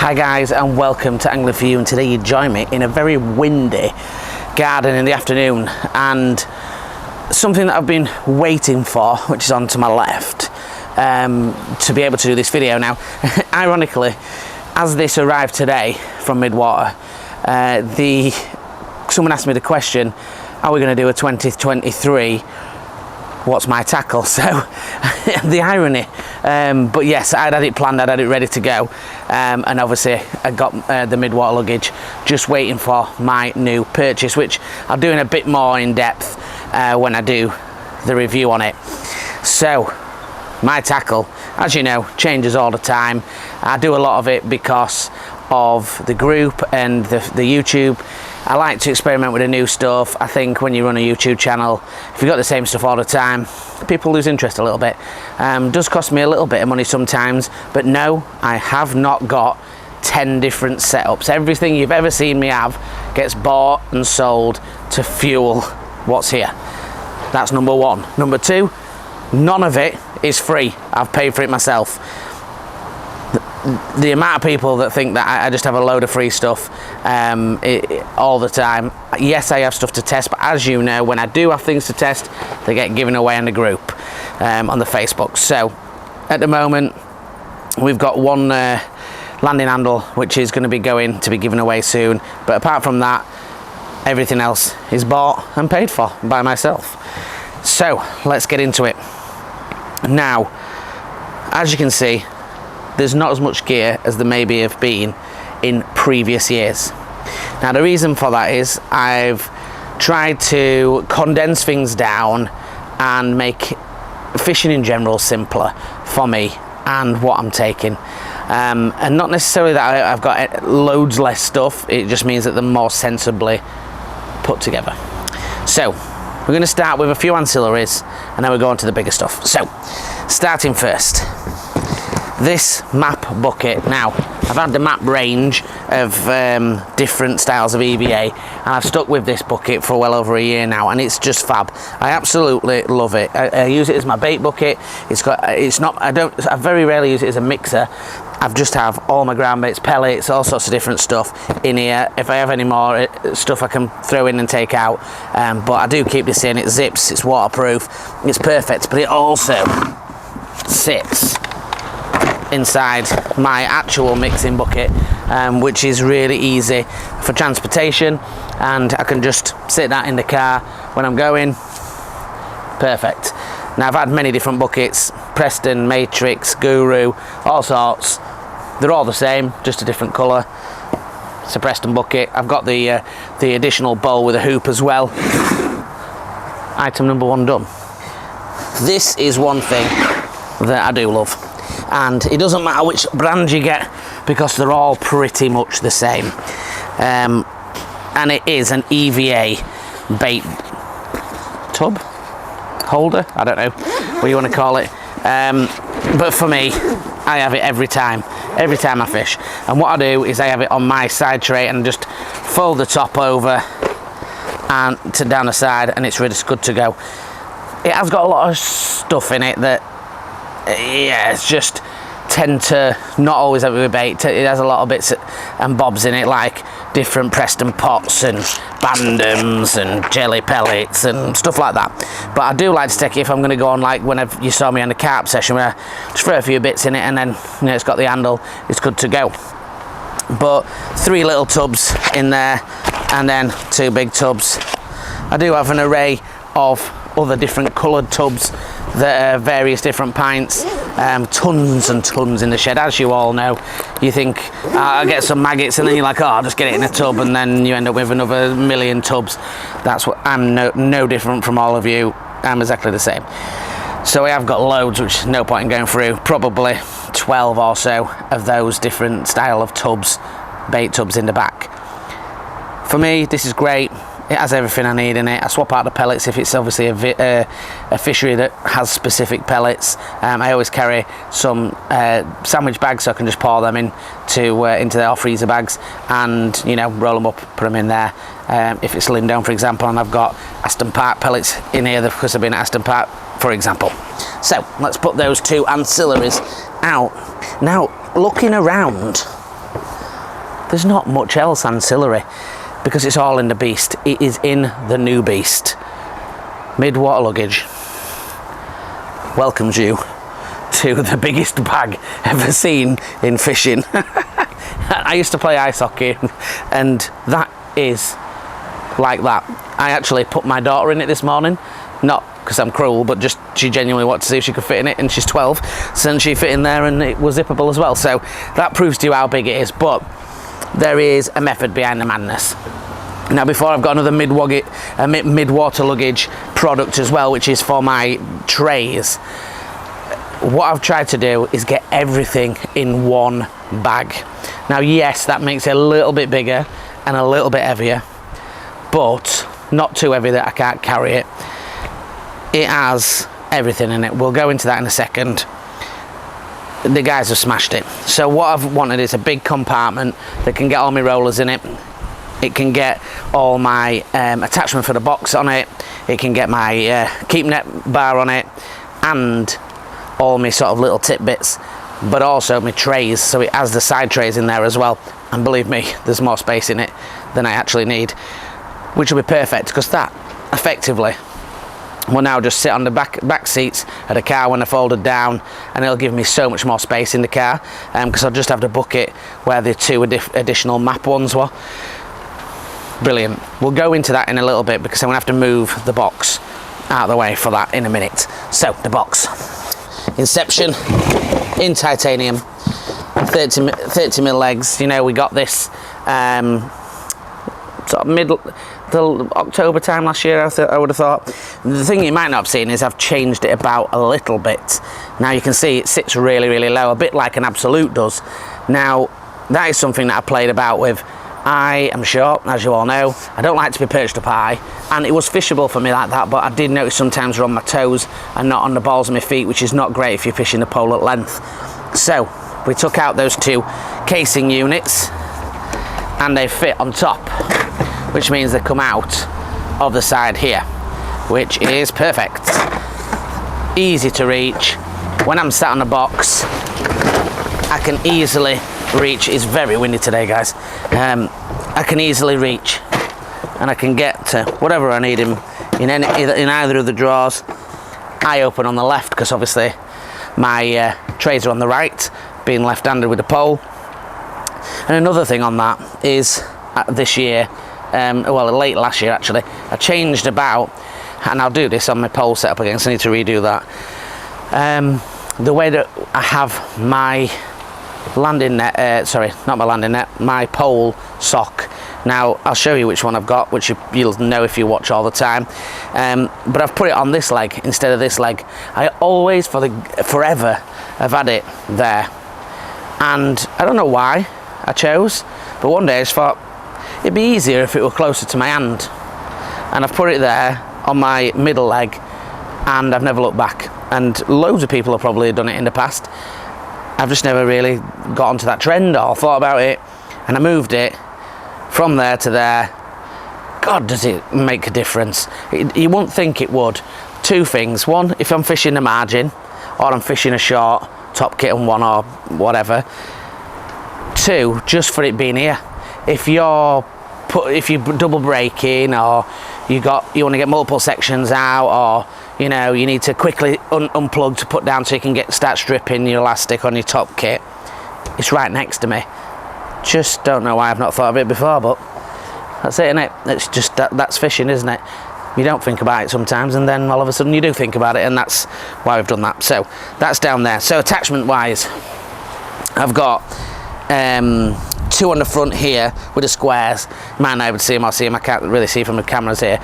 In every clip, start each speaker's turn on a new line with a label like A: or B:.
A: Hi guys, and welcome to Angling For You, and today you join me in a very windy garden in the afternoon, and something that I've been waiting for, which is on to my left, to be able to do this video. Now ironically, as this arrived today from Midwater, someone asked me the question, are we going to do a 2023 what's my tackle? So the irony, but yes, I'd had it planned, I'd had it ready to go, and obviously I got the Midwater luggage, just waiting for my new purchase, which I'll do in a bit more in depth when I do the review on it. So my tackle, as you know, changes all the time. I do a lot of it because of the group and the YouTube. I like to experiment with the new stuff. I think when you run a YouTube channel, if you've got the same stuff all the time, people lose interest a little bit. Does cost me a little bit of money sometimes, but no, I have not got 10 different setups. Everything you've ever seen me have gets bought and sold to fuel what's here. That's number one. Number two, none of it is free. I've paid for it myself. The amount of people that think that I just have a load of free stuff all the time. Yes, I have stuff to test, but as you know, when I do have things to test, they get given away in the group on the Facebook. So at the moment, we've got one landing handle which is going to be going to be given away soon, but apart from that, everything else is bought and paid for by myself. So let's get into it. Now, as you can see, there's not as much gear as there maybe have been in previous years. Now the reason for that is I've tried to condense things down and make fishing in general simpler for me and what I'm taking, and not necessarily that I've got loads less stuff, it just means that they're more sensibly put together. So we're going to start with a few ancillaries and then we'll go on to the bigger stuff. So starting first, this map bucket. Now I've had the map range of different styles of EVA, and I've stuck with this bucket for well over a year now, and it's just fab. I absolutely love it. I use it as my bait bucket. I very rarely use it as a mixer. I've just have all my ground baits, pellets, all sorts of different stuff in here. If I have any more stuff I can throw in and take out, but I do keep this in. It zips, it's waterproof, it's perfect, but it also sits inside my actual mixing bucket, which is really easy for transportation, and I can just sit that in the car when I'm going. Perfect. Now I've had many different buckets, Preston, Matrix, Guru, all sorts. They're all the same, just a different colour. It's a Preston bucket. I've got the additional bowl with a hoop as well. Item number one done. This is one thing that I do love, and it doesn't matter which brand you get because they're all pretty much the same, and it is an EVA bait tub holder, I don't know what you want to call it, but for me, I have it every time I fish. And what I do is I have it on my side tray and just fold the top over and to down the side, and it's really good to go. It has got a lot of stuff in it that, yeah, it's just tend to not always have a bait. It has a lot of bits and bobs in it, like different Preston pots and bandems and jelly pellets and stuff like that. But I do like to take it if I'm going to go on, like when you saw me on the carp session, where I just throw a few bits in it and then, you know, it's got the handle, it's good to go. But 3 little tubs in there and then 2 big tubs. I do have an array of other different coloured tubs that are various different pints, tons and tons in the shed. As you all know, you think I'll get some maggots, and then you're like, oh, I'll just get it in a tub, and then you end up with another million tubs. That's what I'm no different from all of you. I'm exactly the same. So we have got loads, which is no point in going through, probably 12 or so of those different style of tubs, bait tubs in the back. For me, this is great. It has everything I need in it. I swap out the pellets if it's obviously a fishery that has specific pellets. I always carry some sandwich bags, so I can just pour them into their freezer bags, and, you know, roll them up, put them in there. If it's Lindone, for example, and I've got Aston Park pellets in here because I've been at Aston Park, for example. So let's put those 2 ancillaries out. Now, looking around, there's not much else ancillary because it's all in the beast. It is in the new beast. Mid-water luggage welcomes you to the biggest bag ever seen in fishing. I used to play ice hockey, and that is like that. I actually put my daughter in it this morning, not because I'm cruel, but just she genuinely wanted to see if she could fit in it, and she's 12, so then she fit in there and it was zippable as well. So that proves to you how big it is, but there is a method behind the madness. Now, before, I've got another mid-water luggage product as well, which is for my trays. What I've tried to do is get everything in one bag. Now, yes, that makes it a little bit bigger and a little bit heavier, but not too heavy that I can't carry it. It has everything in it. We'll go into that in a second. The guys have smashed it. So what I've wanted is a big compartment that can get all my rollers in it. It can get all my attachment for the box on it. It can get my keep net bar on it, and all my sort of little tidbits, but also my trays. So it has the side trays in there as well. And believe me, there's more space in it than I actually need, which will be perfect because that effectively will now just sit on the back seats of the car when they're folded down, and it'll give me so much more space in the car because I'll just have to bucket where the two additional map ones were. Brilliant. We'll go into that in a little bit because I'm going to have to move the box out of the way for that in a minute. So, the box. Inception in titanium, 30mm legs. You know, we got this sort of till October time last year, I would have thought. The thing you might not have seen is I've changed it about a little bit. Now you can see it sits really, really low, a bit like an Absolute does. Now, that is something that I played about with. I am short, as you all know. I don't like to be perched up high, and it was fishable for me like that, but I did notice sometimes we're on my toes and not on the balls of my feet, which is not great if you're fishing the pole at length. So we took out those two casing units and they fit on top, which means they come out of the side here, which is perfect. Easy to reach. When I'm sat on the box, I can easily reach. It's very windy today, guys. I can easily reach, and I can get to whatever I need in either of the drawers. I open on the left because obviously my trays are on the right, being left-handed with the pole. And another thing on that is this year, well, late last year actually, I changed about, and I'll do this on my pole setup again, so I need to redo that. The way that I have my landing net, sorry, not my landing net, my pole sock. Now I'll show you which one I've got, which you'll know if you watch all the time. But I've put it on this leg instead of this leg. I always, forever, have had it there, and I don't know why I chose, but one day I just thought it'd be easier if it were closer to my hand, and I've put it there on my middle leg, and I've never looked back. And loads of people have probably done it in the past. I've just never really got onto that trend or thought about it, and I moved it from there to there. God, does it make a difference. You wouldn't think it would. Two things. One, if I'm fishing a margin or I'm fishing a short top kitten one or whatever. Two, just for it being here. If you're double braking, or you want to get multiple sections out, or you know, you need to quickly unplug to put down so you can start stripping your elastic on your top kit, it's right next to me. Just don't know why I've not thought of it before, but that's it, innit? It's just that's fishing, isn't it? You don't think about it sometimes, and then all of a sudden you do think about it, and that's why we've done that. So that's down there. So attachment wise, I've got two on the front here with the squares. You might not able to see them, I'll see them, I can't really see from the cameras here,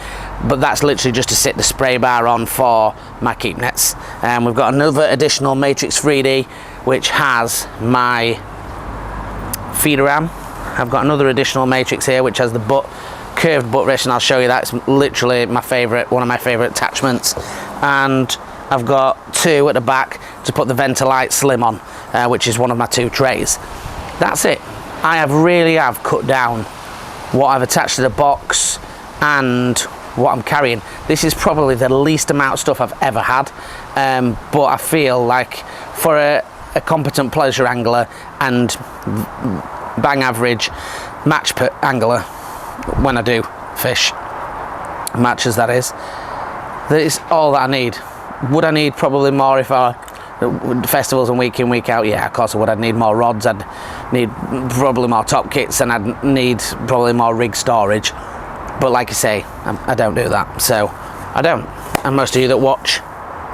A: but that's literally just to sit the spray bar on for my keep nets. We've got another additional Matrix 3D which has my feeder arm. I've got another additional Matrix here which has the curved butt rest, and I'll show you that. It's literally my favourite, one of my favourite attachments. And I've got two at the back to put the Ventilite Slim on, which is one of my two trays. That's it. I really have cut down what I've attached to the box and what I'm carrying. This is probably the least amount of stuff I've ever had, but I feel like for a competent pleasure angler and bang average match per angler when I do fish matches, that is. That is all that I need. Would I need probably more if I festivals and week in week out? Yeah, of course I would. I'd need more rods, I'd need probably more top kits, and I'd need probably more rig storage, but like you say, I don't do that, so I don't, and most of you that watch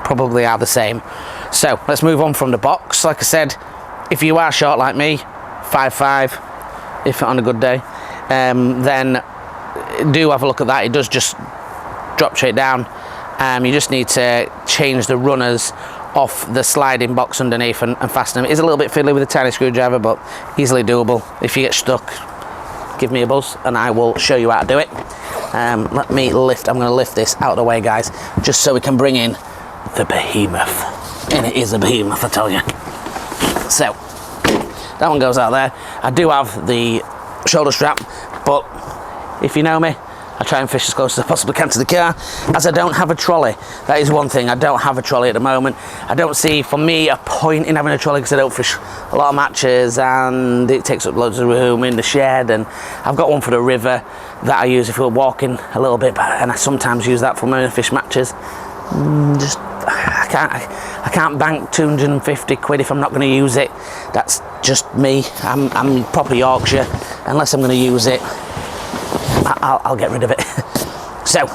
A: probably are the same. So let's move on from the box. Like I said, if you are short like me, 5'5", if on a good day, then do have a look at that. It does just drop straight down. You just need to change the runners off the sliding box underneath and fasten them. It is a little bit fiddly with a tiny screwdriver, but easily doable. If you get stuck, give me a buzz and I will show you how to do it. Let me lift, I'm going to lift this out of the way, guys, just so we can bring in the behemoth. And it is a behemoth, I tell you. So that one goes out there. I do have the shoulder strap, but if you know me, I try and fish as close as I possibly can to the car, as I don't have a trolley. That is one thing, I don't have a trolley at the moment. I don't see, for me, a point in having a trolley because I don't fish a lot of matches and it takes up loads of room in the shed, and I've got one for the river that I use if we're walking a little bit, and I sometimes use that for my fish matches. I can't bank 250 quid if I'm not going to use it. That's just me. I'm proper Yorkshire. Unless I'm going to use it, I'll get rid of it. So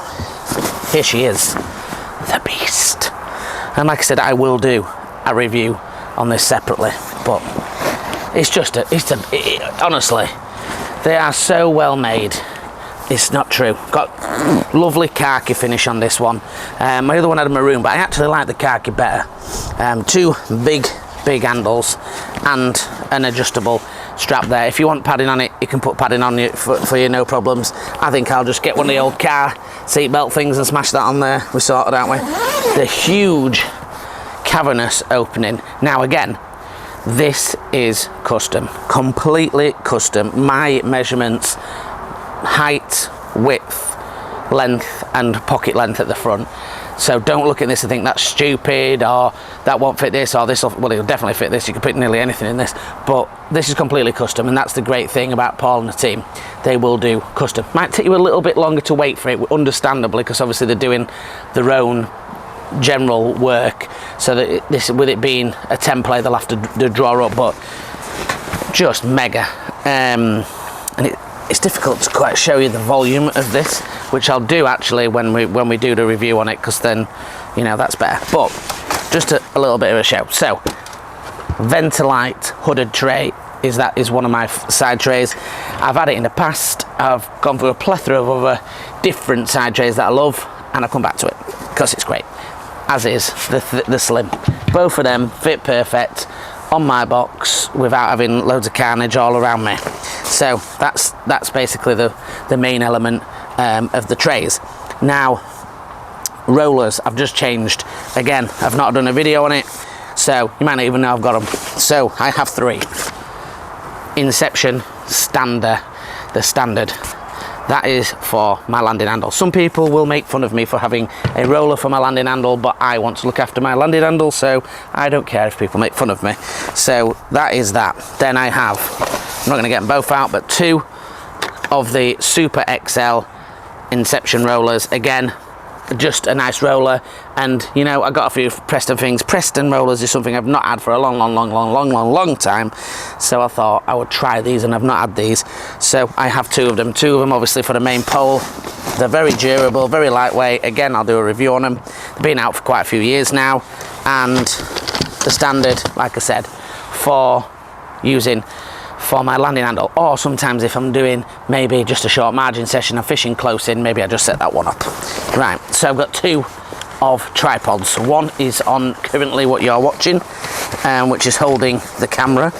A: here she is, the beast. And like I said, I will do a review on this separately, but it's just honestly, they are so well made. It's not true. Got lovely khaki finish on this one. My other one had a maroon, but I actually like the khaki better. Two big handles and an adjustable strap there. If you want padding on it, you can put padding on it for you, no problems. I think I'll just get one of the old car seatbelt things and smash that on there. We're sorted, aren't we? The huge cavernous opening. Now again, this is custom, completely custom. My measurements, height, width, length and pocket length at the front. So don't look at this and think that's stupid, or that won't fit this, or this will, well, it'll definitely fit this. You can put nearly anything in this, but this is completely custom, and that's the great thing about Paul and the team. They will do custom. Might take you a little bit longer to wait for it, understandably, because obviously they're doing their own general work, so that this, with it being a template, they'll have to draw up, but just mega. And it's difficult to quite show you the volume of this, which I'll do actually when we do the review on it, because then, you know, that's better. But just a little bit of a show. So Ventilite hooded tray is one of my side trays. I've had it in the past. I've gone through a plethora of other different side trays that I love, and I'll come back to it because it's great, as is the Slim. Both of them fit perfect on my box without having loads of carnage all around me. So that's basically the main element of the trays. Now, rollers, I've just changed. Again, I've not done a video on it, so you might not even know I've got them. So I have 3. Inception Standard, the standard. That is for my landing handle. Some people will make fun of me for having a roller for my landing handle, but I want to look after my landing handle, so I don't care if people make fun of me. So that is that. Then I have, I'm not going to get them both out, but 2 of the Super XL Inception rollers. Again, just a nice roller, and you know, I got a few Preston things. Preston rollers is something I've not had for a long time, so I thought I would try these, and I've not had these, so I have 2 of them. 2 of them obviously for the main pole. They're very durable, very lightweight. Again, I'll do a review on them. They've been out for quite a few years now, and the standard, like I said, for using for my landing handle, or sometimes if I'm doing maybe just a short margin session, I'm fishing close in, maybe I just set that one up. Right, so I've got 2 of tripods. One is on currently what you're watching, which is holding the camera.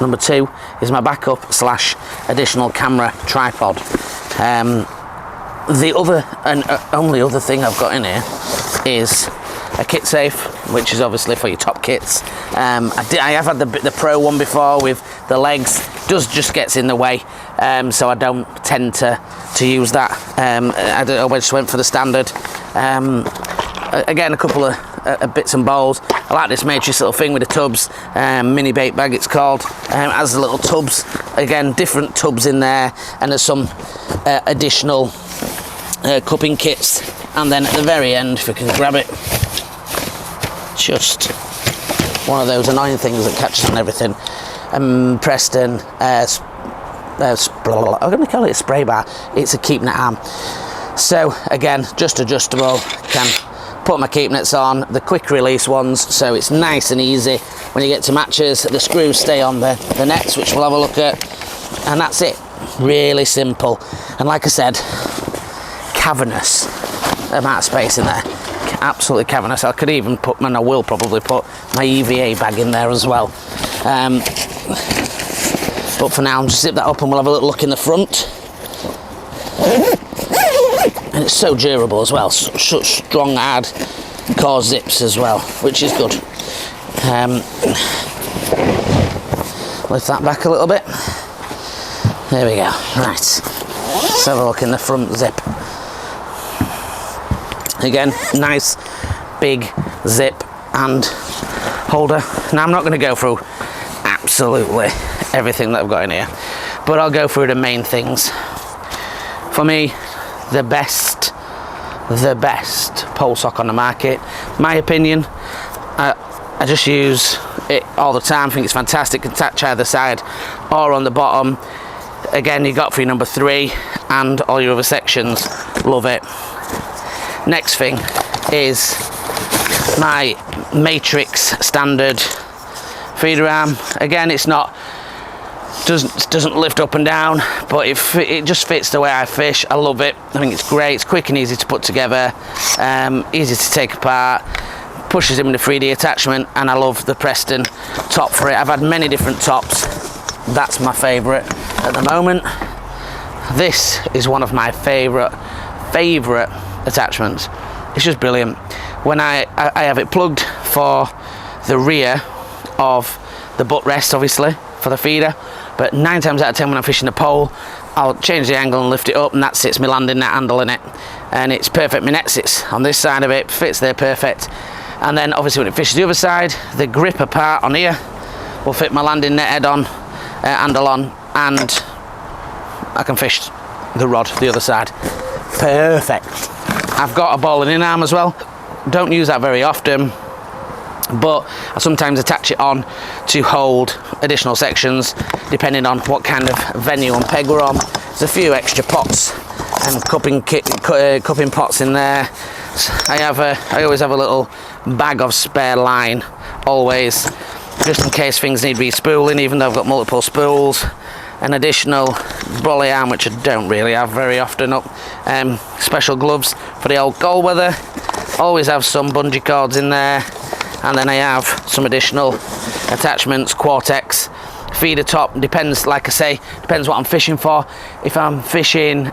A: Number 2 is my backup / additional camera tripod. The other and only other thing I've got in here is a kit safe, which is obviously for your top kits. I have had the Pro one before with the legs. Does just gets in the way, so I don't tend to use that. I just went for the standard. Again, a couple of bits and bowls. I like this matrix little thing with the tubs, mini bait bag it's called. Has the little tubs, again different tubs in there, and there's some additional cupping kits. And then at the very end, if we can grab it, just one of those annoying things that catches on everything. Preston, I'm going to call it a spray bar. It's a keep net arm. So again, just adjustable. Can put my keep nets on, the quick release ones, so it's nice and easy. When you get to matches, the screws stay on the nets, which we'll have a look at, and that's it. Really simple. And like I said, cavernous amount of space in there. Absolutely cavernous. I could even put, and I will probably put my EVA bag in there as well. But for now, I'll just zip that up and we'll have a little look in the front. And it's so durable as well, such strong hard core zips as well, which is good. Lift that back a little bit. There we go. Right, let's have a look in the front zip. Again, nice big zip and holder. Now I'm not going to go through absolutely everything that I've got in here, but I'll go through the main things. For me, the best pole sock on the market, my opinion. I just use it all the time. I think it's fantastic. Can attach either side or on the bottom. Again, you got for your number 3 and all your other sections. Love it. Next thing is my Matrix standard feeder arm. Again, it's not doesn't lift up and down, but it just fits the way I fish. I love it. I think it's great. It's quick and easy to put together, easy to take apart, pushes in with the 3D attachment, and I love the Preston top for it. I've had many different tops. That's my favourite at the moment. This is one of my favourite attachments. It's just brilliant. When I have it plugged for the rear of the butt rest, obviously for the feeder, but 9 times out of 10 when I'm fishing a pole, I'll change the angle and lift it up, and that sits my landing net handle in it, and it's perfect. My net sits on this side of it, fits there perfect. And then obviously when it fishes the other side, the gripper part on here will fit my landing net head on, handle on, and I can fish the rod the other side. Perfect. I've got a ball and in arm as well. Don't use that very often, but I sometimes attach it on to hold additional sections depending on what kind of venue and peg we're on. There's a few extra pots and cupping pots in there. I always have a little bag of spare line, always, just in case things need re-spooling, even though I've got multiple spools. An additional brolly arm, which I don't really have very often up. Special gloves for the old cold weather. Always have some bungee cords in there. And then I have some additional attachments, Quartex, feeder top, depends, like I say, depends what I'm fishing for. If I'm fishing,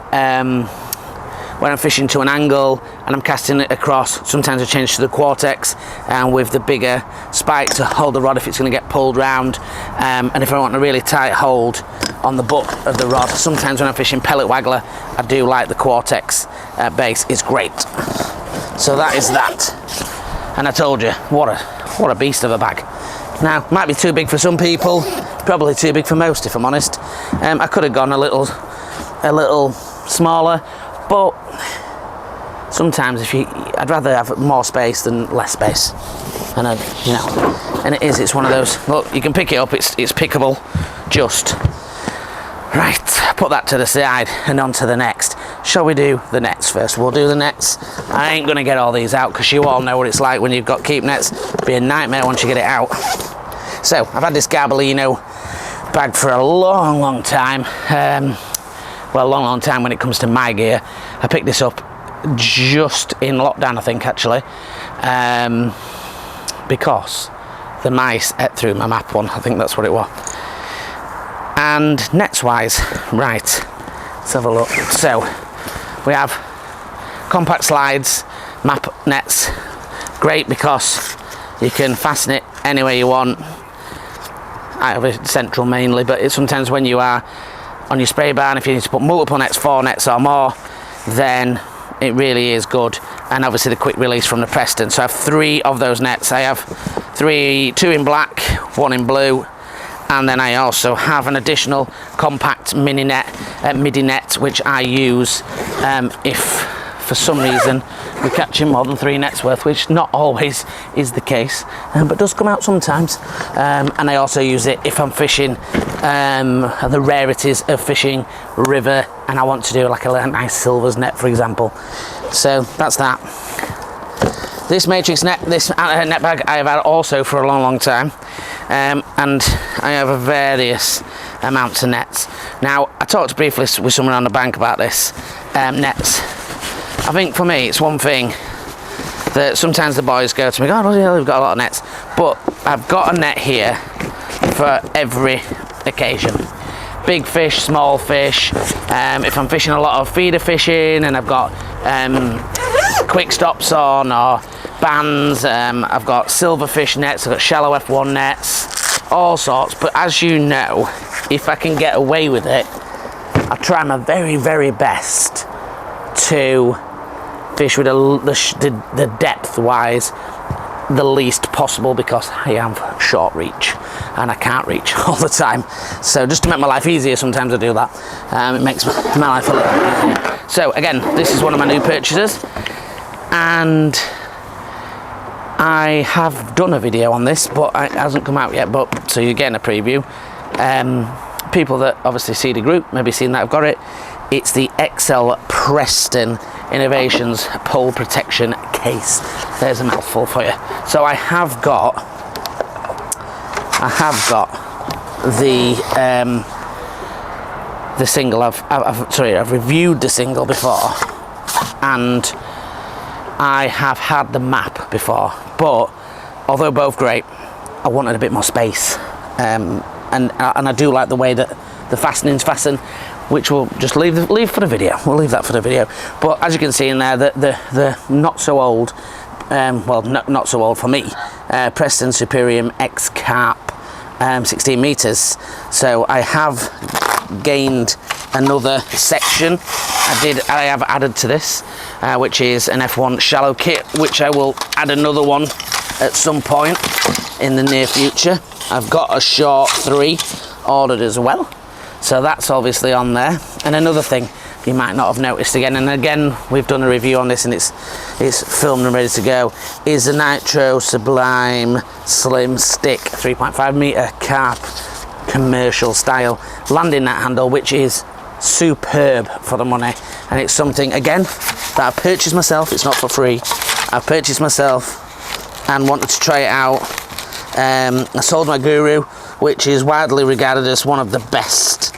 A: when I'm fishing to an angle and I'm casting it across, sometimes I change to the Quartex and with the bigger spike to hold the rod if it's going to get pulled round. And if I want a really tight hold on the butt of the rod, sometimes when I'm fishing pellet waggler, I do like the Quartex base. It's great. So that is that. And I told you, what a beast of a bag. Now, might be too big for some people, probably too big for most, if I'm honest. I could have gone a little smaller, but sometimes I'd rather have more space than less space. And and it's one of those. Look, you can pick it up. It's pickable. Just right. Put that to the side and on to the next. Shall we do the nets first? We'll do the nets. I ain't gonna get all these out because you all know what it's like when you've got keep nets. It'll be a nightmare once you get it out. So I've had this Garbolino bag for a long time. Well, a long time when it comes to my gear. I picked this up just in lockdown, I think, actually, because the mice ate through my map one. I think that's what it was. And nets wise, right, let's have a look. So we have compact slides, map nets. Great because you can fasten it anywhere you want. I have a central mainly, but it's sometimes when you are on your spray barn, if you need to put multiple nets, 4 nets or more, then It really is good. And obviously the quick release from the Preston. So I have 3 of those nets. I have 2 in black, 1 in blue, and then I also have an additional compact midi net, which I use if for some reason we're catching more than 3 nets worth, which not always is the case, but does come out sometimes. And I also use it if I'm fishing the rarities of fishing river and I want to do like a nice silvers net, for example. So that's that. This matrix net, this net bag I have had also for a long time, and I have a various amounts of nets. Now I talked briefly with someone on the bank about this nets. I think for me it's one thing that sometimes the boys go to me, oh yeah, we've got a lot of nets, but I've got a net here for every occasion. Big fish, small fish, if I'm fishing a lot of feeder fishing and I've got quick stops on or bands, I've got silverfish nets, I've got shallow F1 nets, all sorts. But as you know, if I can get away with it, I try my very best to fish with the depth wise the least possible, because I am short reach and I can't reach all the time. So just to make my life easier, sometimes I do that. It makes my life a little easier. So again, this is one of my new purchases, and I have done a video on this, but it hasn't come out yet, but so you're getting a preview. People that obviously see the group maybe seen that I've got it. It's the XL Preston Innovations Pole Protection Case. There's a mouthful for you. So I have got the single. I've reviewed the single before, and I have had the map before. But although both great, I wanted a bit more space, and I do like the way that the fastenings fasten, which we'll just leave for the video. We'll leave that for the video. But as you can see in there, the not so old, well, not so old for me, Preston Superium X Carp, 16 meters. So I have gained another section. I have added to this, which is an F1 shallow kit, which I will add another one at some point in the near future. I've got a short 3 ordered as well, so that's obviously on there. And another thing you might not have noticed again, and again we've done a review on this and it's filmed and ready to go, is the Nitro Sublime Slim Stick 3.5 meter carp commercial style landing net handle, which is superb for the money. And it's something again that I've purchased myself. It's not for free. I've purchased myself and wanted to try it out. I sold my Guru, which is widely regarded as one of the best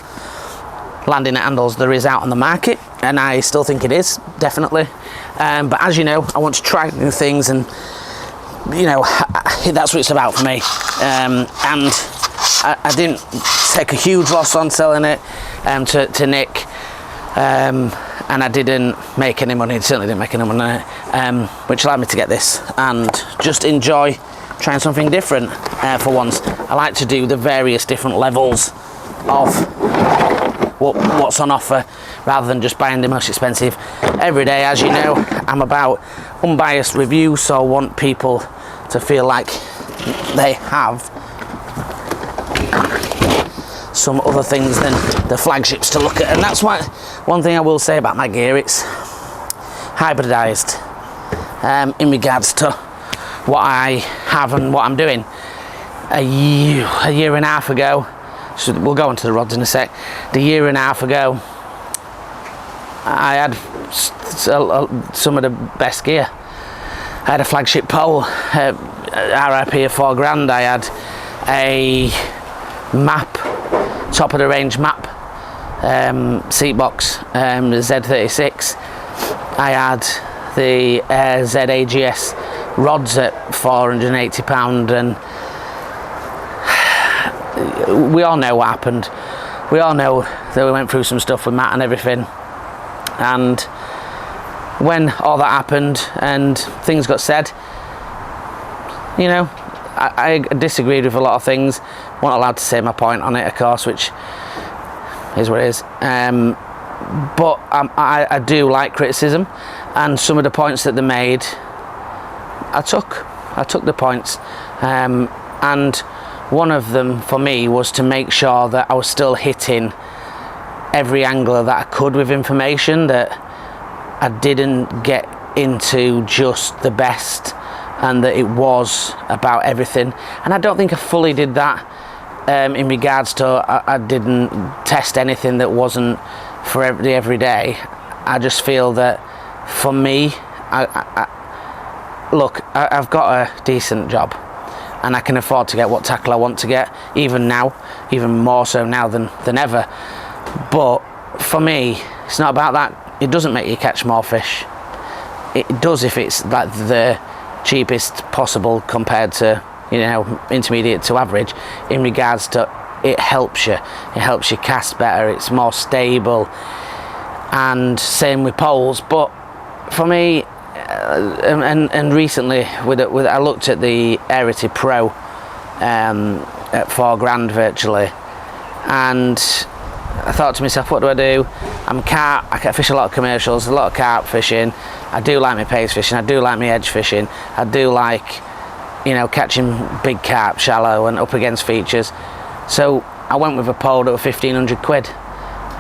A: landing net handles there is out on the market, and I still think it is, definitely. But as you know, I want to try new things, and you know, that's what it's about for me. And I didn't take a huge loss on selling it to Nick, and I didn't make any money. Certainly didn't make any money on it, which allowed me to get this and just enjoy trying something different for once. I like to do the various different levels of what's on offer, rather than just buying the most expensive every day. As you know, I'm about unbiased review, so I want people to feel like they have some other things than the flagships to look at. And that's why one thing I will say about my gear, it's hybridized in regards to what I have and what I'm doing. A year and a half ago, so we'll go into the rods in a sec. A year and a half ago, I had some of the best gear. I had a flagship pole, RIP of £4,000. I had a map, top of the range map, seat box, the Z36. I had the ZAGS rods at £480, and we all know what happened. We all know that we went through some stuff with Matt and everything, and when all that happened and things got said, you know, I disagreed with a lot of things. Wasn't allowed to say my point on it, of course, which is what it is. but I do like criticism, and some of the points that they made, I took the points, and one of them for me was to make sure that I was still hitting every angler that I could with information, that I didn't get into just the best, and that it was about everything. And I don't think I fully did that in regards to I didn't test anything that wasn't for every day. I just feel that for me, look, I've got a decent job and I can afford to get what tackle I want to get, even now, even more so now than ever. But for me, it's not about that. It doesn't make you catch more fish. It does if it's like the cheapest possible compared to, you know, intermediate to average, in regards to it helps you cast better, it's more stable, and same with poles. But for me, and recently with I looked at the Arity Pro at $4,000 virtually, and I thought to myself, what do? I fish a lot of commercials, a lot of carp fishing. I do like my pace fishing, I do like my edge fishing, I do like, you know, catching big carp shallow and up against features. So I went with a pole that was 1,500 quid.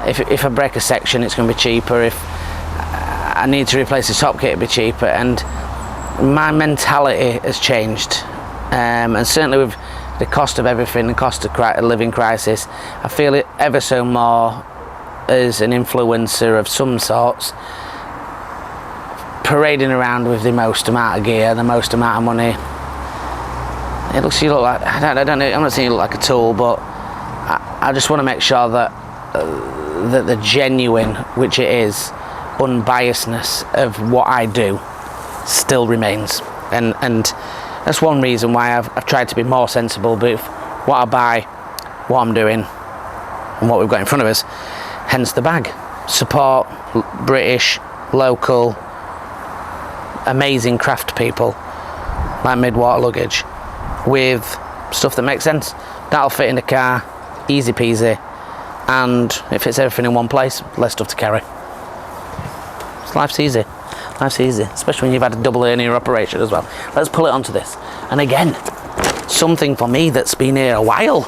A: If I break a section, it's going to be cheaper. If I need to replace the top kit, it'll be cheaper. And my mentality has changed, and certainly with the cost of everything, the cost of living crisis, I feel it ever so more as an influencer of some sorts, parading around with the most amount of gear, the most amount of money. You look like, I don't know, I'm not saying you look like a tool, but I just want to make sure that that the genuine, which it is, unbiasedness of what I do still remains, and that's one reason why I've tried to be more sensible with what I buy, what I'm doing, and what we've got in front of us. Hence the bag. Support British, local, amazing craft people like Midwater Luggage with stuff that makes sense. That'll fit in the car, easy peasy, and it fits everything in one place, less stuff to carry. Life's easy. Life's easy, especially when you've had a double hernia operation as well. Let's pull it onto this. And again, something for me that's been here a while.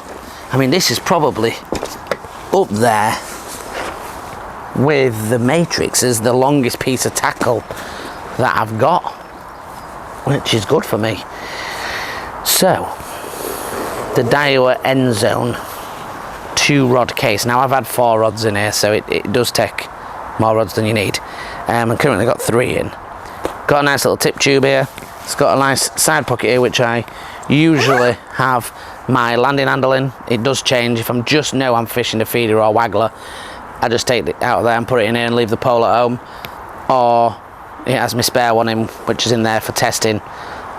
A: I mean, this is probably up there with the Matrix as the longest piece of tackle that I've got, which is good for me. So, the Daiwa End Zone 2-rod case. Now, I've had 4 rods in here, so it does take more rods than you need. I've currently got 3 in. Got a nice little tip tube here. It's got a nice side pocket here, which I usually have my landing handle in. It does change if I'm just know I'm fishing a feeder or waggler. I just take it out of there and put it in here and leave the pole at home, or it has my spare one in, which is in there for testing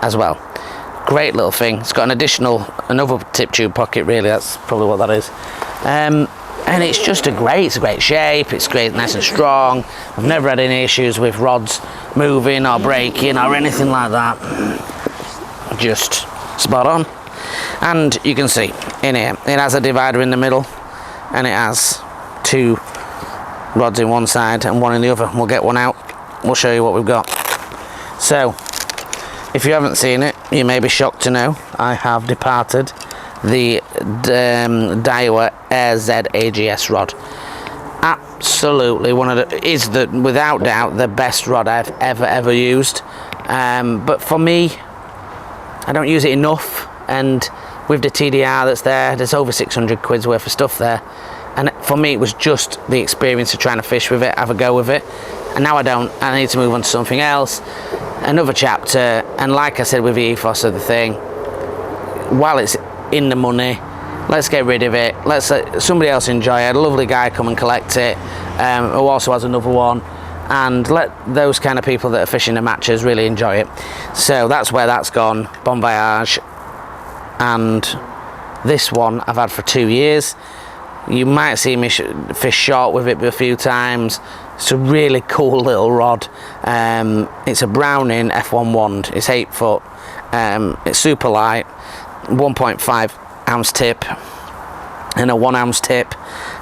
A: as well. Great little thing. It's got another tip tube pocket, really. That's probably what that is. And it's just it's a great shape, it's great, nice and strong. I've never had any issues with rods moving or breaking or anything like that. Just spot on. And you can see in here, it has a divider in the middle, and it has 2 rods in one side and 1 in the other. We'll get one out, we'll show you what we've got. So, if you haven't seen it, you may be shocked to know I have departed the Daiwa Air Z AGS rod. Absolutely without doubt the best rod I've ever used. But for me, I don't use it enough, and with the TDR that's there's over 600 quid's worth of stuff there, and for me it was just the experience of trying to fish with it, have a go with it. And now I need to move on to something else, another chapter. And like I said, with the ethos of the thing, while it's in the money, let's get rid of it, let's let somebody else enjoy it. I had a lovely guy come and collect it, who also has another one, and let those kind of people that are fishing the matches really enjoy it. So that's where that's gone. Bon voyage. And this one I've had for 2 years. You might see me fish short with it a few times. It's a really cool little rod. It's a Browning F1 wand. It's 8 foot. It's super light, 1.5 ounce tip and a 1 ounce tip.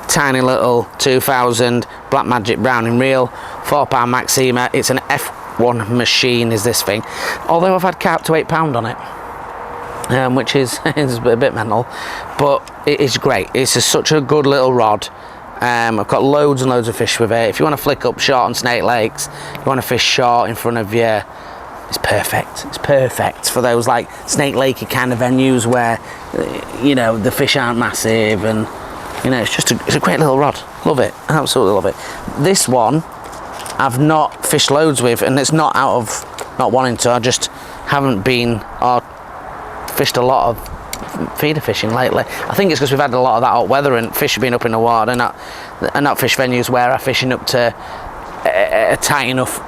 A: Tiny little 2000 Black Magic Browning reel, £4 Maxima. It's an F1 machine is this thing, although I've had carp to £8 on it, which is a bit mental, but it is great. It's such a good little rod. I've got loads and loads of fish with it. If you want to flick up short on Snake Lakes, you want to fish short in front of you, it's perfect. It's perfect for those like Snake Lakey kind of venues where, you know, the fish aren't massive, and you know, it's a great little rod. Love it, absolutely love it. This one I've not fished loads with, and it's not out of not wanting to. I just haven't been or fished a lot of feeder fishing lately. I think it's because we've had a lot of that hot weather and fish have been up in the water, and not fish venues where I'm fishing up to a tight enough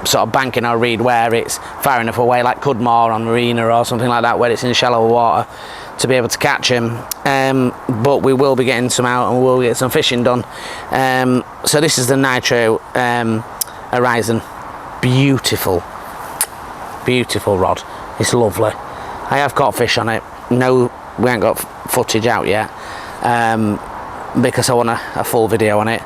A: sort of banking or reed where it's far enough away, like Cudmore on Marina or something like that, where it's in shallow water to be able to catch them. But we will be getting some out and we'll get some fishing done. So this is the Nitro Horizon. Beautiful rod. It's lovely. I have caught fish on it. No, we ain't got footage out yet, because I want a full video on it.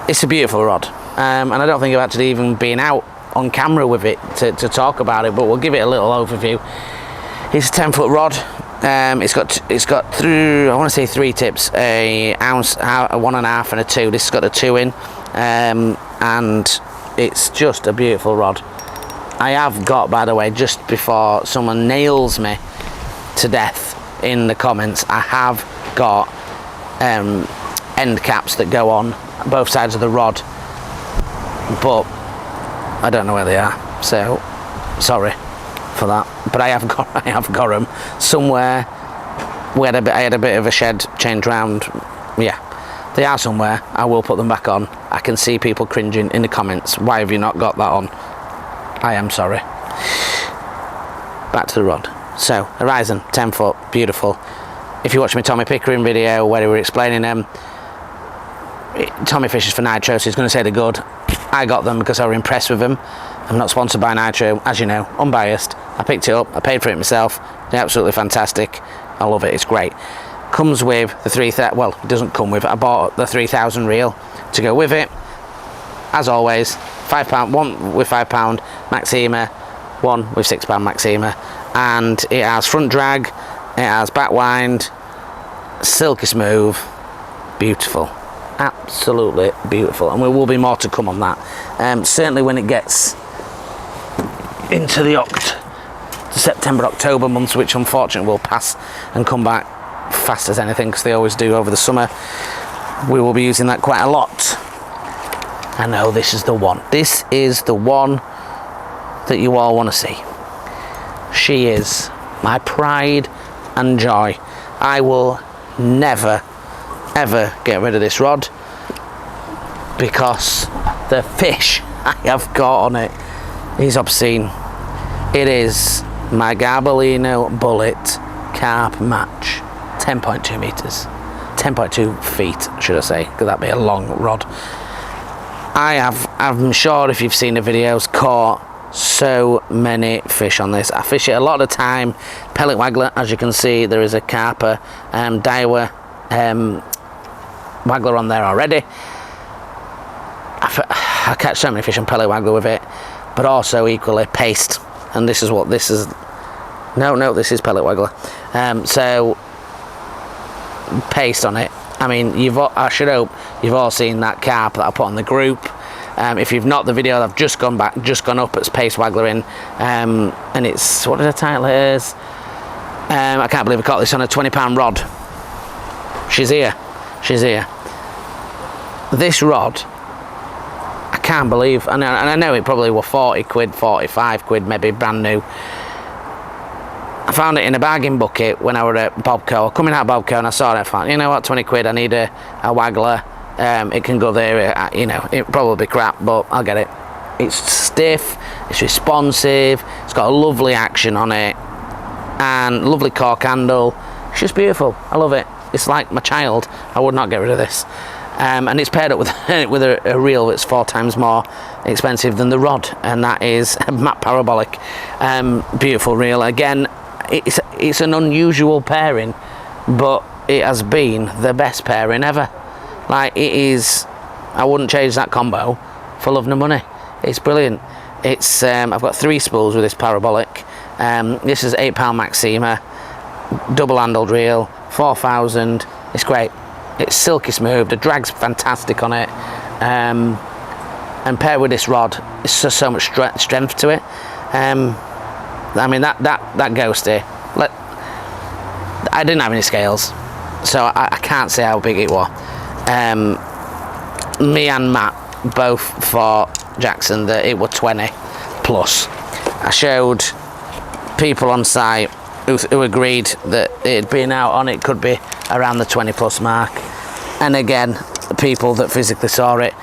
A: It's a beautiful rod, and I don't think I've actually even been out on camera with it to talk about it, but we'll give it a little overview. It's a 10-foot rod. It's got through, I want to say 3 tips, a ounce, a 1.5 and a 2. This has got a 2 in, and it's just a beautiful rod. I have got, by the way, just before someone nails me to death in the comments, I have got end caps that go on both sides of the rod, but I don't know where they are, so sorry for that. But I have got them somewhere. I had a bit of a shed changed round. Yeah, they are somewhere. I will put them back on. I can see people cringing in the comments. Why have you not got that on? I am sorry. Back to the rod. So, Horizon, 10 foot, beautiful. If you watch my Tommy Pickering video where we were explaining them, Tommy fishes for Nitro, so he's going to say they're good. I got them because I was impressed with them. I'm not sponsored by Nitro, as you know, unbiased. I picked it up, I paid for it myself. They're absolutely fantastic. I love it, it's great. Comes with the 3,000, well, it doesn't come with it. I bought the 3,000 reel to go with it. As always, £5, one with £5 Maxima, one with £6 Maxima, and it has front drag, it has back wind, silky smooth, beautiful, absolutely beautiful, and there will be more to come on that. Certainly when it gets into the September, October months, which unfortunately will pass and come back fast as anything, because they always do over the summer, we will be using that quite a lot. I know this is the one. This is the one that you all want to see. She is my pride and joy. I will never, ever get rid of this rod, because the fish I have got on it is obscene. It is my Garbolino Bullet Carp Match. 10.2 meters. 10.2 feet, should I say, because that'd be a long rod. I'm sure if you've seen the videos, caught so many fish on this. I fish it a lot of the time. Pellet waggler, as you can see, there is a carper, Daiwa waggler on there already. I catch so many fish on pellet waggler with it, but also equally paste, and this is what this is. No, this is pellet waggler. So paste on it. I mean, I should hope you've all seen that carp that I put on the group. If you've not, the video I've just gone up, it's paste waggling, and it's, what did I title it as? I can't believe I caught this on a £20 rod. She's here. This rod, I can't believe, and I know it probably were 40 quid, 45 quid, maybe brand new. I found it in a bargain bucket when I were at Bobco, coming out of Bobco, and I saw it. I thought, you know what, 20 quid, I need a waggler. It can go there, you know, it probably crap, but I'll get it. It's stiff, it's responsive, it's got a lovely action on it, and lovely cork handle. It's just beautiful. I love it. It's like my child. I would not get rid of this. And it's paired up with a reel that's 4 times more expensive than the rod, and that is a Map Parabolic. Beautiful reel. Again, it's an unusual pairing, but it has been the best pairing ever. Like, it is I wouldn't change that combo for love nor money. It's brilliant. It's I've got 3 spools with this parabolic. This is £8 Maxima, double handled reel, 4000. It's great. It's silky smooth. The drag's fantastic on it. And paired with this rod, it's just so much strength to it. I mean that ghosty. I didn't have any scales, so I can't say how big it was. Me and Matt both thought, Jackson, that it was 20 plus. I showed people on site who agreed that it had been out on, it could be around the 20 plus mark. And again, the people that physically saw it,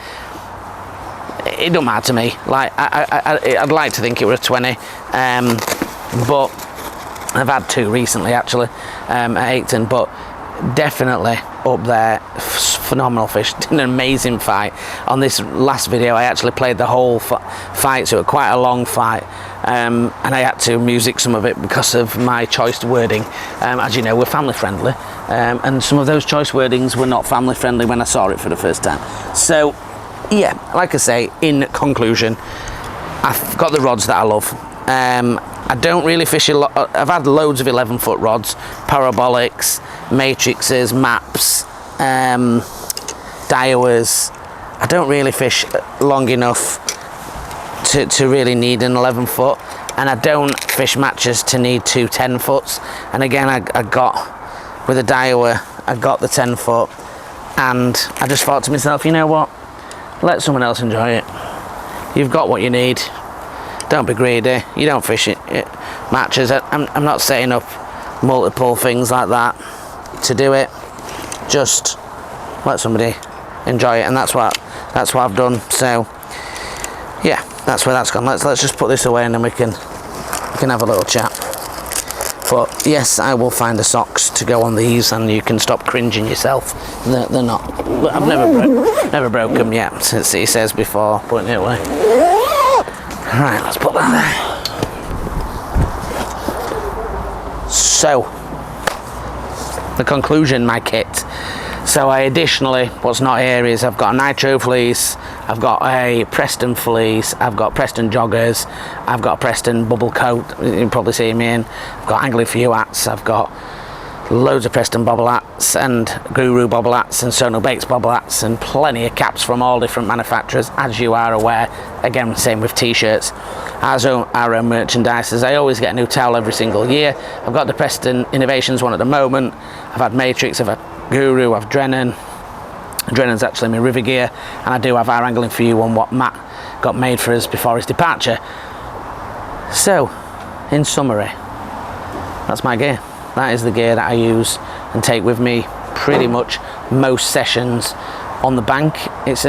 A: it don't matter to me. Like I'd like to think it was 20, but I've had 2 recently actually at Aiton, but definitely up there. Phenomenal fish. Did an amazing fight on this last video. I actually played the whole fight, so it was quite a long fight, and I had to music some of it because of my choice wording. As you know, we're family friendly, and some of those choice wordings were not family friendly when I saw it for the first time. So yeah, like I say, in conclusion, I've got the rods that I love. I don't really fish a lot. I've had loads of 11-foot rods, parabolics, matrixes, maps, Daiwas. I don't really fish long enough to really need an 11-foot, and I don't fish matches to need 2 10-foots. And again, I got with a Daiwa, I got the 10-foot, and I just thought to myself, you know what, let someone else enjoy it. You've got what you need. Don't be greedy. You don't fish it matches. I'm not setting up multiple things like that to do it. Just let somebody enjoy it, and that's what I've done. So yeah, that's where that's gone. Let's just put this away, and then we can have a little chat. But yes, I will find the socks to go on these, and you can stop cringing yourself. They're not. I've never broke them yet, since he says before putting it away. Right, let's put that there. So the conclusion, my kit. So I additionally, what's not here is I've got a nitro fleece, I've got a Preston fleece, I've got Preston joggers, I've got a Preston bubble coat, you can probably see me in, I've got angling for you hats, I've got loads of Preston bobble hats and Guru bobble hats and Sono Bakes bobble hats, and plenty of caps from all different manufacturers, as you are aware. Again, same with t-shirts, our own merchandise. I always get a new towel every single year. I've got the Preston Innovations one at the moment. I've had Matrix, I've had Guru, I've Drennan. Drennan's actually my river gear, and I do have our angling for you one what Matt got made for us before his departure. So in summary, that's my gear. That is the gear that I use and take with me pretty much most sessions on the bank. It's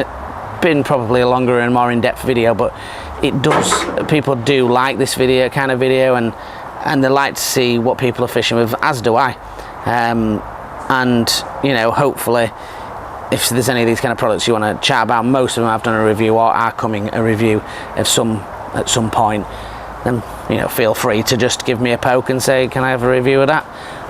A: been probably a longer and more in-depth video, but people do like this kind of video, and they like to see what people are fishing with, as do I. And you know, hopefully, if there's any of these kind of products you want to chat about, most of them I've done a review or are coming a review of some at some point, then you know, feel free to just give me a poke and say, can I have a review of that?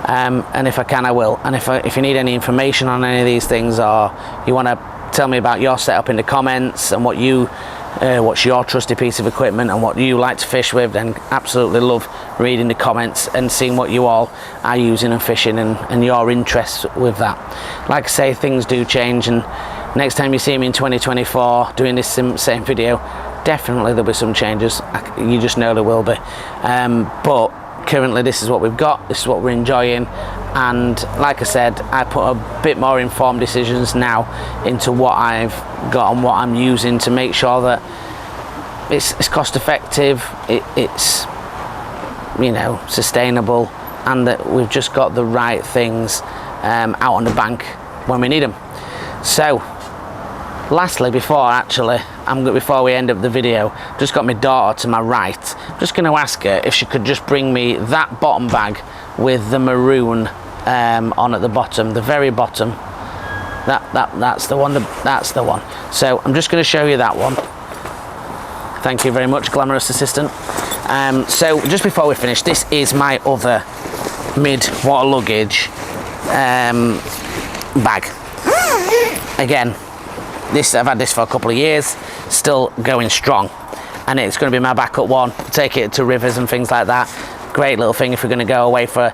A: And if I can, I will. And if you need any information on any of these things, or you want to tell me about your setup in the comments and what's your trusty piece of equipment and what you like to fish with, then absolutely love reading the comments and seeing what you all are using and fishing, and your interests with that. Like I say, things do change, and next time you see me in 2024 doing this same video, definitely there'll be some changes. You just know there will be. But currently this is what we've got, this is what we're enjoying, and like I said, I put a bit more informed decisions now into what I've got and what I'm using to make sure that it's cost effective, it's you know, sustainable, and that we've just got the right things out on the bank when we need them. So lastly, before we end up the video, just got my daughter to my right. I'm just going to ask her if she could just bring me that bottom bag with the maroon on at the bottom, the very bottom. That's the one. That's the one. So I'm just going to show you that one. Thank you very much, glamorous assistant. So just before we finish, this is my other mid-water luggage bag. Again, this, I've had this for a couple of years, still going strong, and it's going to be my backup one. Take it to rivers and things like that. Great little thing if we're going to go away for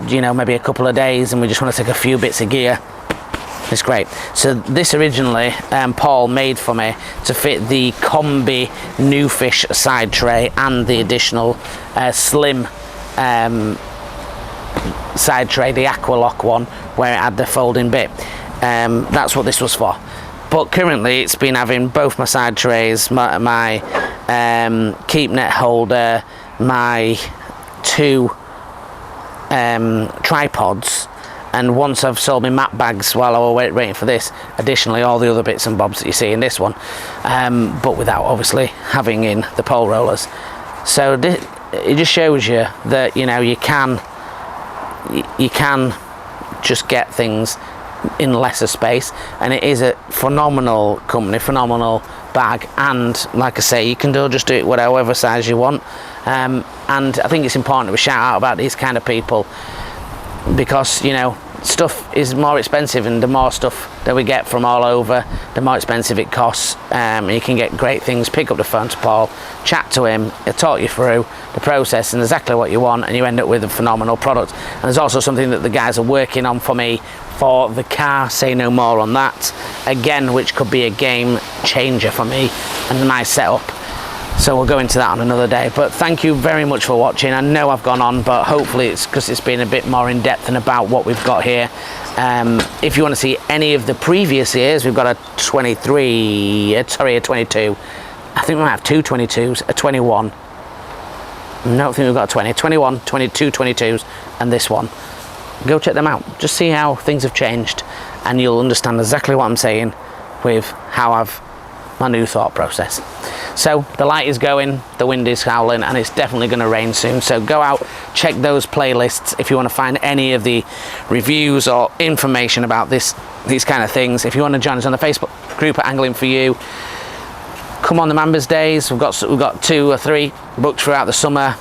A: you know, maybe a couple of days and we just want to take a few bits of gear. It's great. So this originally Paul made for me to fit the combi new fish side tray and the additional slim side tray, the Aqualock one, where it had the folding bit. That's what this was for. But currently it's been having both my side trays, my keep net holder, my 2 tripods, and once I've sold my mat bags while I was waiting for this, additionally all the other bits and bobs that you see in this one, but without obviously having in the pole rollers. So it just shows you that, you know, you can just get things in lesser space, and it is a phenomenal company, phenomenal bag, and like I say, you can just do it whatever size you want. And I think it's important to shout out about these kind of people, because, you know, stuff is more expensive, and the more stuff that we get from all over, the more expensive it costs. You can get great things. Pick up the phone to Paul, chat to him, he'll talk you through the process and exactly what you want, and you end up with a phenomenal product. And there's also something that the guys are working on for me for the car, say no more on that, again, which could be a game changer for me and my setup. So we'll go into that on another day. But thank you very much for watching. I know I've gone on, but hopefully it's because it's been a bit more in depth and about what we've got here. If you want to see any of the previous years, we've got a 22. I think we might have 2 22s, a 21. I don't think we've got a 20. 21, 22, 22s, and this one. Go check them out. Just see how things have changed, and you'll understand exactly what I'm saying with how my new thought process. So the light is going, the wind is howling, and it's definitely going to rain soon. So go out, check those playlists if you want to find any of the reviews or information about these kind of things. If you want to join us on the Facebook group at Angling For You, come on the members days. We've got 2 or 3 booked throughout the summer.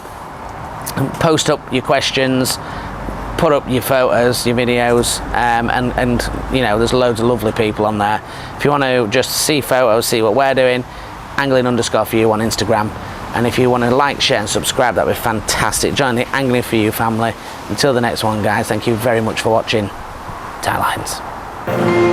A: Post up your questions, put up your photos, your videos, and you know, there's loads of lovely people on there. If you want to just see photos, see what we're doing, angling_for_you on Instagram. And if you want to like, share and subscribe, that would be fantastic. Join the Angling For You family. Until the next one, guys, thank you very much for watching. Tie lines.